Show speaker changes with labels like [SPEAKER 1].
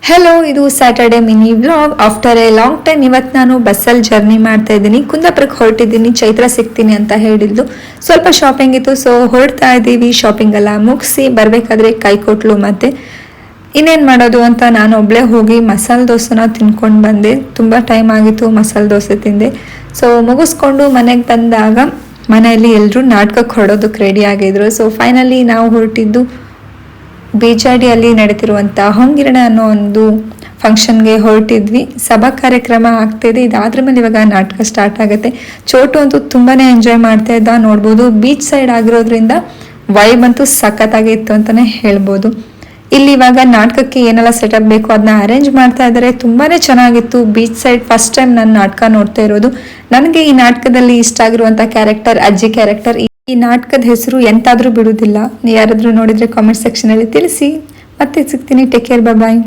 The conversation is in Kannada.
[SPEAKER 1] ಹೆಲೋ, ಇದು Saturday mini vlog. After A long time ಇವತ್ತು ನಾನು ಬಸ್ಸಲ್ಲಿ ಜರ್ನಿ ಮಾಡ್ತಾ ಇದ್ದೀನಿ. ಕುಂದಾಪುರಕ್ಕೆ ಹೊರಟಿದ್ದೀನಿ. ಚೈತ್ರ ಸಿಗ್ತೀನಿ ಅಂತ ಹೇಳಿದ್ಲು. ಸ್ವಲ್ಪ ಶಾಪಿಂಗ್ ಇತ್ತು, ಸೊ ಹೊರಡ್ತಾ ಇದ್ದೀವಿ. ಶಾಪಿಂಗ್ ಎಲ್ಲ ಮುಗಿಸಿ ಬರಬೇಕಾದ್ರೆ ಕೈ ಕೊಟ್ಲು. ಮತ್ತೆ ಇನ್ನೇನು ಮಾಡೋದು ಅಂತ ನಾನು ಒಬ್ಬಳೇ ಹೋಗಿ ಮಸಾಲೆ ದೋಸೆನ ತಿನ್ಕೊಂಡು ಬಂದೆ. ತುಂಬ ಟೈಮ್ ಆಗಿತ್ತು ಮಸಾಲೆ ದೋಸೆ ತಿಂದೆ. ಸೊ ಮುಗಿಸ್ಕೊಂಡು ಮನೆಗೆ ಬಂದಾಗ ಮನೆಯಲ್ಲಿ ಎಲ್ಲರೂ ನಾಟಕಕ್ಕೆ ಹೊರಡೋದಕ್ಕೆ ರೆಡಿ ಆಗಿದ್ರು. ಸೊ ಫೈನಲಿ ನಾವು ಹೊರಟಿದ್ದು ಬೇಜಾಡಿಯಲ್ಲಿ ನಡೀತಿರುವಂಥ ಹೊಂಗಿರಣ ಅನ್ನೋ ಒಂದು ಫಂಕ್ಷನ್ಗೆ ಹೊರಟಿದ್ವಿ. ಸಭಾ ಕಾರ್ಯಕ್ರಮ ಆಗ್ತಾಯಿದೆ. ಇದಾದ್ರ ಮೇಲೆ ಇವಾಗ ನಾಟಕ ಸ್ಟಾರ್ಟ್ ಆಗುತ್ತೆ. ಚೋಟು ಅಂತೂ ತುಂಬಾ ಎಂಜಾಯ್ ಮಾಡ್ತಾ ಇದ್ದ. ನೋಡ್ಬೋದು, ಬೀಚ್ ಸೈಡ್ ಆಗಿರೋದ್ರಿಂದ ವೈಬ್ ಅಂತೂ ಸಖತ್ತಾಗಿ ಇತ್ತು ಅಂತಲೇ ಹೇಳ್ಬೋದು. ಇಲ್ಲಿ ಇವಾಗ ನಾಟಕಕ್ಕೆ ಏನೆಲ್ಲ ಸೆಟಪ್ ಬೇಕು ಅದನ್ನ ಅರೇಂಜ್ ಮಾಡ್ತಾ ಇದ್ದಾರೆ. ತುಂಬಾ ಚೆನ್ನಾಗಿತ್ತು. ಬೀಚ್ ಸೈಡ್ ಫಸ್ಟ್ ಟೈಮ್ ನಾನು ನಾಟಕ ನೋಡ್ತಾ ಇರೋದು. ನನಗೆ ಈ ನಾಟಕದಲ್ಲಿ ಇಷ್ಟ ಆಗಿರುವಂಥ ಕ್ಯಾರೆಕ್ಟರ್ ಅಜ್ಜಿ ಕ್ಯಾರೆಕ್ಟರ್. ಈ ನಾಟಕದ ಹೆಸರು ಎಂತಾದ್ರೂ ಬಿಡುವುದಿಲ್ಲ. ಯಾರಾದ್ರೂ ನೋಡಿದ್ರೆ ಕಾಮೆಂಟ್ ಸೆಕ್ಷನ್ ಅಲ್ಲಿ ತಿಳಿಸಿ. ಮತ್ತೆ ಸಿಗ್ತೀನಿ. ಟೇಕ್ ಕೇರ್, ಬಾಯ್.